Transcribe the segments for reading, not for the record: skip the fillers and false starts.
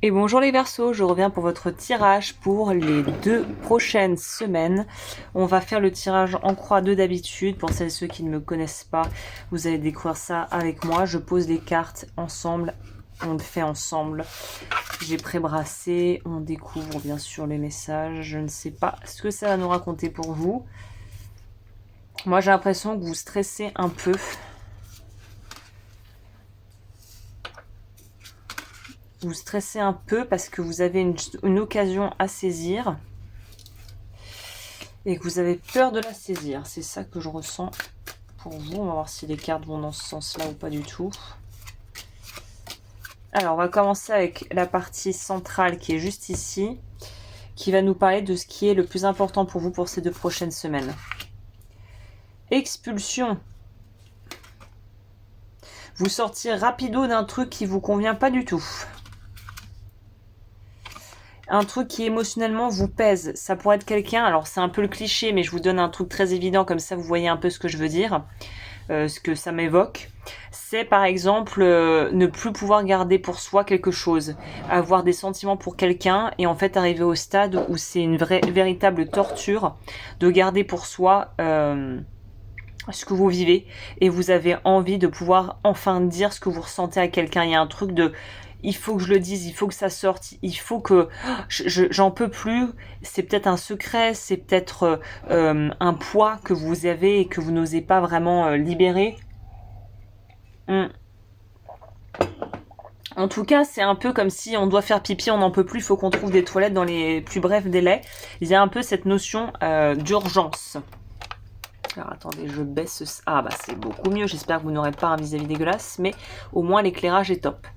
Et bonjour les Verseaux, je reviens pour votre tirage pour les 2 prochaines semaines. On va faire le tirage en croix de d'habitude. Pour celles et ceux qui ne me connaissent pas, vous allez découvrir ça avec moi. Je pose les cartes ensemble, on le fait ensemble. J'ai pré-brassé, on découvre bien sûr les messages. Je ne sais pas ce que ça va nous raconter pour vous. Moi j'ai l'impression que vous stressez un peu. Vous stressez un peu parce que vous avez une occasion à saisir et que vous avez peur de la saisir. C'est ça que je ressens pour vous. On va voir si les cartes vont dans ce sens-là ou pas du tout. Alors, on va commencer avec la partie centrale qui est juste ici, qui va nous parler de ce qui est le plus important pour vous pour ces 2 prochaines semaines. Expulsion. Vous sortir rapido d'un truc qui vous convient pas du tout. Un truc qui émotionnellement vous pèse. Ça pourrait être quelqu'un, alors c'est un peu le cliché, mais je vous donne un truc très évident, comme ça vous voyez un peu ce que je veux dire, ce que ça m'évoque. C'est par exemple ne plus pouvoir garder pour soi quelque chose, avoir des sentiments pour quelqu'un et en fait arriver au stade où c'est une véritable torture de garder pour soi ce que vous vivez et vous avez envie de pouvoir enfin dire ce que vous ressentez à quelqu'un. Il y a un truc de il faut que je le dise, il faut que ça sorte, il faut que j'en peux plus. C'est peut-être un secret, c'est peut-être un poids que vous avez et que vous n'osez pas vraiment libérer. En tout cas, c'est un peu comme si on doit faire pipi, on n'en peut plus, il faut qu'on trouve des toilettes dans les plus brefs délais. Il y a un peu cette notion d'urgence. Alors attendez, je baisse... Ah bah c'est beaucoup mieux, j'espère que vous n'aurez pas un vis-à-vis dégueulasse, mais au moins l'éclairage est top.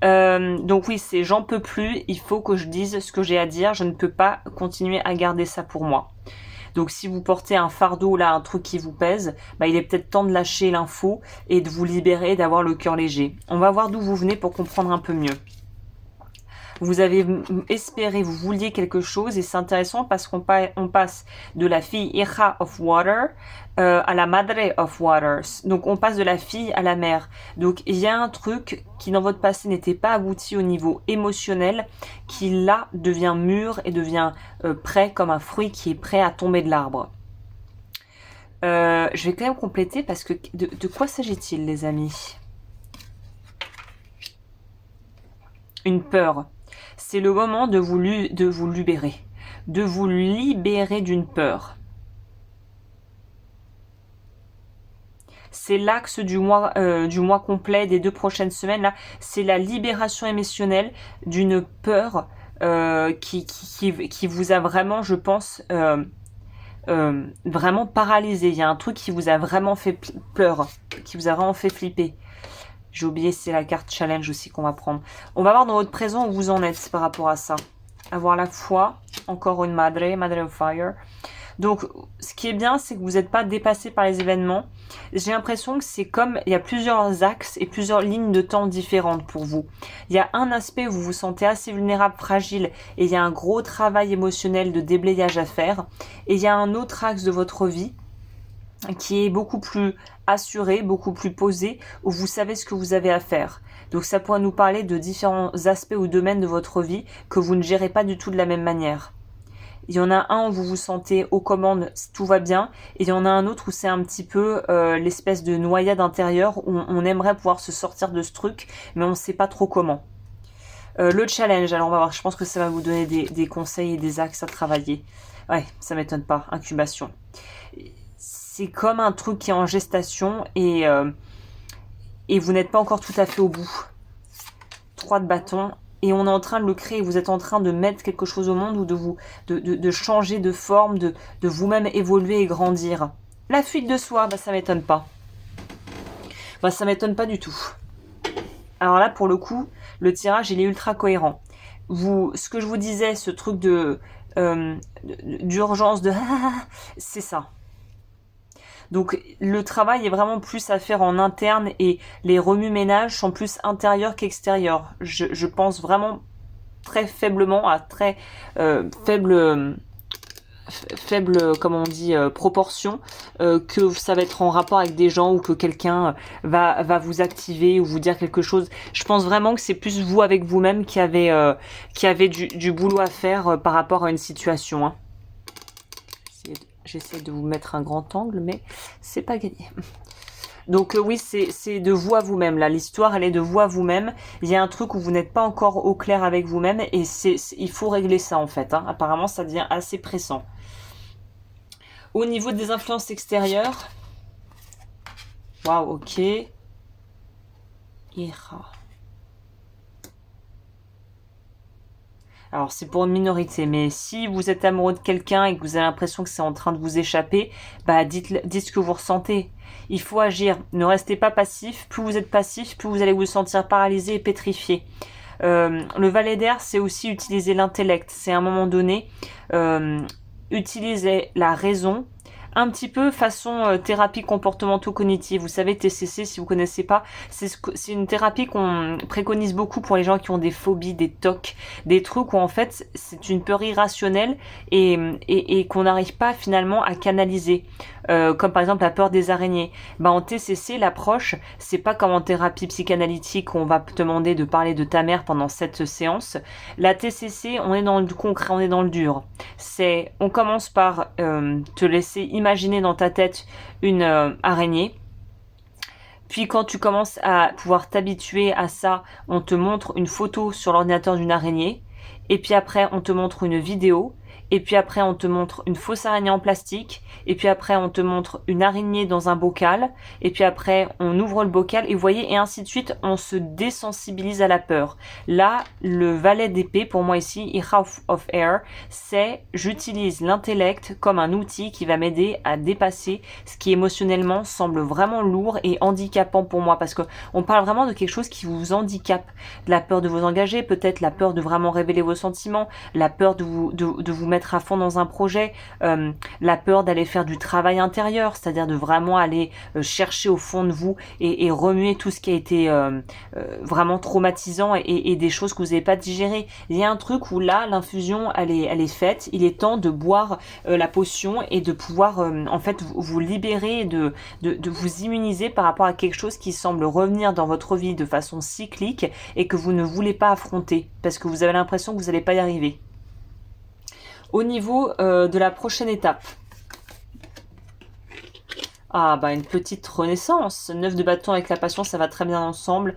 Donc oui, c'est j'en peux plus, il faut que je dise ce que j'ai à dire, je ne peux pas continuer à garder ça pour moi. Donc si vous portez un fardeau, là, un truc qui vous pèse, bah, il est peut-être temps de lâcher l'info et de vous libérer, d'avoir le cœur léger. On va voir d'où vous venez pour comprendre un peu mieux. Vous avez espéré, vous vouliez quelque chose et c'est intéressant parce qu'on passe de la fille Hija of Water à la Madre of Waters. Donc on passe de la fille à la mère. Donc il y a un truc qui dans votre passé n'était pas abouti au niveau émotionnel qui là devient mûr et devient prêt comme un fruit qui est prêt à tomber de l'arbre. Je vais quand même compléter parce que de quoi s'agit-il les amis? Une peur. C'est le moment de vous libérer. De vous libérer d'une peur. C'est l'axe du mois complet des 2 prochaines semaines. Là, c'est la libération émotionnelle d'une peur qui vous a vraiment, je pense, vraiment paralysé. Il y a un truc qui vous a vraiment fait peur, qui vous a vraiment fait flipper. J'ai oublié, c'est la carte challenge aussi qu'on va prendre. On va voir dans votre présent où vous en êtes par rapport à ça. Avoir la foi, encore une Madre of Fire. Donc, ce qui est bien, c'est que vous n'êtes pas dépassé par les événements. J'ai l'impression que c'est comme, il y a plusieurs axes et plusieurs lignes de temps différentes pour vous. Il y a un aspect où vous vous sentez assez vulnérable, fragile, et il y a un gros travail émotionnel de déblayage à faire. Et il y a un autre axe de votre vie qui est beaucoup plus assuré, beaucoup plus posé, où vous savez ce que vous avez à faire. Donc ça pourrait nous parler de différents aspects ou domaines de votre vie que vous ne gérez pas du tout de la même manière. Il y en a un où vous vous sentez aux commandes, tout va bien, et il y en a un autre où c'est un petit peu l'espèce de noyade intérieure, où on aimerait pouvoir se sortir de ce truc, mais on ne sait pas trop comment. Le challenge, alors on va voir, je pense que ça va vous donner des conseils et des axes à travailler. Ouais, ça m'étonne pas, incubation. C'est comme un truc qui est en gestation et vous n'êtes pas encore tout à fait au bout. 3 de bâton et on est en train de le créer. Vous êtes en train de mettre quelque chose au monde ou de changer de forme, de vous-même évoluer et grandir. La fuite de soi, bah ça m'étonne pas. Bah ça m'étonne pas du tout. Alors là, pour le coup, le tirage, il est ultra cohérent. Ce que je vous disais, ce truc d'urgence, c'est ça. Donc le travail est vraiment plus à faire en interne et les remue-ménages sont plus intérieurs qu'extérieurs. Je pense vraiment très faiblement à très faible faible, comme on dit, proportion, que ça va être en rapport avec des gens ou que quelqu'un va vous activer ou vous dire quelque chose. Je pense vraiment que c'est plus vous avec vous-même qui avez du boulot à faire par rapport à une situation. Hein. J'essaie de vous mettre un grand angle, mais c'est pas gagné. Donc oui, c'est de vous à vous-même. Là, l'histoire, elle est de vous à vous-même. Il y a un truc où vous n'êtes pas encore au clair avec vous-même et il faut régler ça en fait. Hein. Apparemment, ça devient assez pressant. Au niveau des influences extérieures, waouh, ok. Ira. Alors c'est pour une minorité, mais si vous êtes amoureux de quelqu'un et que vous avez l'impression que c'est en train de vous échapper, bah dites ce que vous ressentez. Il faut agir, ne restez pas passif. Plus vous êtes passif, plus vous allez vous sentir paralysé et pétrifié. Le valet d'air, c'est aussi utiliser l'intellect. C'est à un moment donné, utiliser la raison, un petit peu façon thérapie comportementaux-cognitive. Vous savez, TCC, si vous connaissez pas, c'est une thérapie qu'on préconise beaucoup pour les gens qui ont des phobies, des TOC, des trucs où en fait c'est une peur irrationnelle et qu'on n'arrive pas finalement à canaliser. Comme par exemple la peur des araignées. Bah, en TCC, l'approche, c'est pas comme en thérapie psychanalytique où on va te demander de parler de ta mère pendant cette séance. La TCC, on est dans le concret, on est dans le dur. On commence par te laisser imaginer dans ta tête une araignée. Puis quand tu commences à pouvoir t'habituer à ça, on te montre une photo sur l'ordinateur d'une araignée. Et puis après, on te montre une vidéo. Et puis après, on te montre une fausse araignée en plastique. Et puis après, on te montre une araignée dans un bocal. Et puis après, on ouvre le bocal. Et vous voyez, et ainsi de suite, on se désensibilise à la peur. Là, le valet d'épée, pour moi ici, Ira of Air, c'est j'utilise l'intellect comme un outil qui va m'aider à dépasser ce qui émotionnellement semble vraiment lourd et handicapant pour moi. Parce que on parle vraiment de quelque chose qui vous handicape. La peur de vous engager, peut-être la peur de vraiment révéler vos sentiments, la peur de vous mettre à fond dans un projet, la peur d'aller faire du travail intérieur, c'est-à-dire de vraiment aller chercher au fond de vous et remuer tout ce qui a été vraiment traumatisant et des choses que vous n'avez pas digérées. Il y a un truc où là, l'infusion, elle est faite, il est temps de boire la potion et de pouvoir en fait vous libérer, de vous immuniser par rapport à quelque chose qui semble revenir dans votre vie de façon cyclique et que vous ne voulez pas affronter parce que vous avez l'impression que vous n'allez pas y arriver. Au niveau de la prochaine étape. Ah bah une petite renaissance. 9 de bâton avec la passion, ça va très bien ensemble.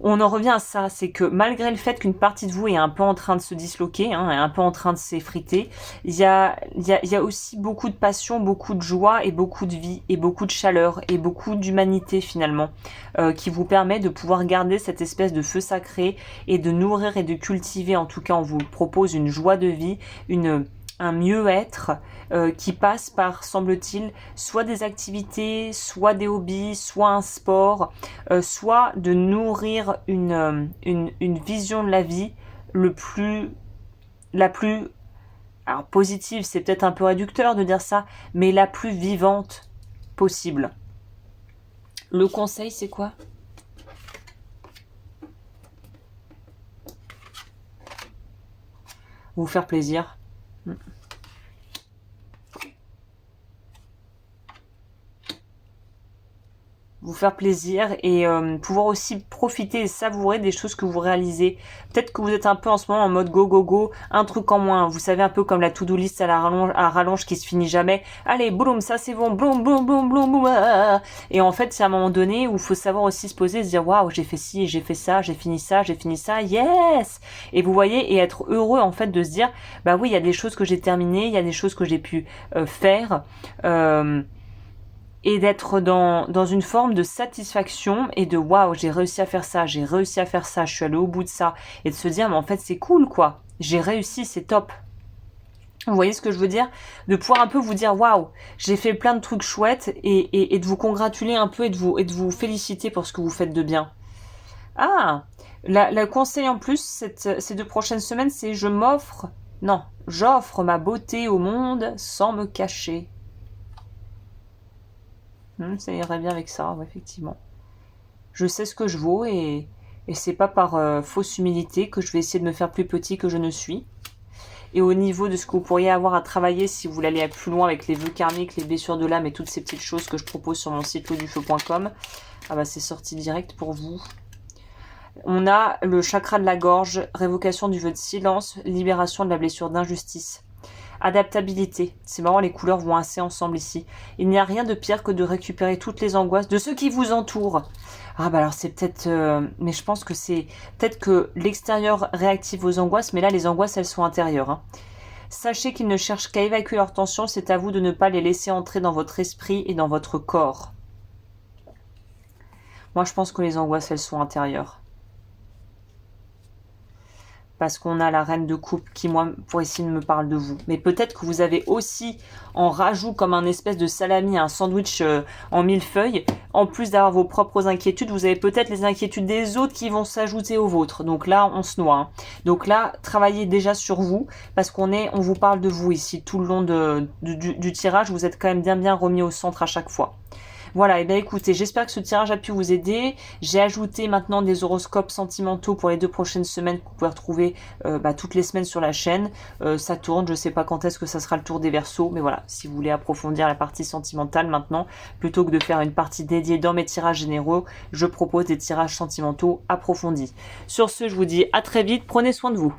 On en revient à ça, c'est que malgré le fait qu'une partie de vous est un peu en train de se disloquer, hein, est un peu en train de s'effriter, il y a aussi beaucoup de passion, beaucoup de joie et beaucoup de vie et beaucoup de chaleur et beaucoup d'humanité finalement qui vous permet de pouvoir garder cette espèce de feu sacré et de nourrir et de cultiver, en tout cas on vous propose une joie de vie, un mieux-être qui passe par, semble-t-il, soit des activités, soit des hobbies, soit un sport, soit de nourrir une vision de la vie la plus, alors positive, c'est peut-être un peu réducteur de dire ça, mais la plus vivante possible. Le conseil, c'est quoi ? Vous faire plaisir. Vous faire plaisir et pouvoir aussi profiter et savourer des choses que vous réalisez. Peut-être que vous êtes un peu en ce moment en mode go go go, un truc en moins. Vous savez, un peu comme la to-do list à rallonge qui se finit jamais. Allez, boum, ça c'est bon, boum, boum, boum, boum, boum. Et en fait, c'est à un moment donné où il faut savoir aussi se poser et se dire waouh, j'ai fait ci, j'ai fait ça, j'ai fini ça, yes. Et vous voyez, et être heureux en fait de se dire bah oui, il y a des choses que j'ai terminées, il y a des choses que j'ai pu faire. Et d'être dans une forme de satisfaction et de waouh, j'ai réussi à faire ça, je suis allé au bout de ça. Et de se dire, mais en fait, c'est cool, quoi. J'ai réussi, c'est top. Vous voyez ce que je veux dire ? De pouvoir un peu vous dire, waouh, j'ai fait plein de trucs chouettes et de vous congratuler un peu et de vous féliciter pour ce que vous faites de bien. Ah, le conseil en plus, ces 2 prochaines semaines, c'est j'offre ma beauté au monde sans me cacher. Ça irait bien avec ça, ouais, effectivement. Je sais ce que je vaux et c'est pas par fausse humilité que je vais essayer de me faire plus petit que je ne suis. et au niveau de ce que vous pourriez avoir à travailler si vous voulez aller plus loin avec les vœux karmiques, les blessures de l'âme et toutes ces petites choses que je propose sur mon site lodufeu.com. Ah bah c'est sorti direct pour vous. On a le chakra de la gorge, révocation du vœu de silence, libération de la blessure d'injustice. Adaptabilité. C'est marrant, les couleurs vont assez ensemble ici. Il n'y a rien de pire que de récupérer toutes les angoisses de ceux qui vous entourent. Ah bah alors c'est peut-être... mais je pense que c'est... Peut-être que l'extérieur réactive vos angoisses, mais là les angoisses elles sont intérieures. Hein. Sachez qu'ils ne cherchent qu'à évacuer leur tension, c'est à vous de ne pas les laisser entrer dans votre esprit et dans votre corps. Moi je pense que les angoisses elles sont intérieures. Parce qu'on a la reine de coupe qui, moi, pour ici, ne me parle de vous. Mais peut-être que vous avez aussi, en rajout comme un espèce de salami, un sandwich en millefeuille, en plus d'avoir vos propres inquiétudes, vous avez peut-être les inquiétudes des autres qui vont s'ajouter aux vôtres. Donc là, on se noie. Hein. Donc là, travaillez déjà sur vous, parce on vous parle de vous ici. Tout le long du tirage, vous êtes quand même bien remis au centre à chaque fois. Voilà, et bien écoutez, j'espère que ce tirage a pu vous aider. J'ai ajouté maintenant des horoscopes sentimentaux pour les 2 prochaines semaines que vous pouvez retrouver toutes les semaines sur la chaîne. Ça tourne, je ne sais pas quand est-ce que ça sera le tour des Verseaux, mais voilà, si vous voulez approfondir la partie sentimentale maintenant, plutôt que de faire une partie dédiée dans mes tirages généraux, je propose des tirages sentimentaux approfondis. Sur ce, je vous dis à très vite, prenez soin de vous.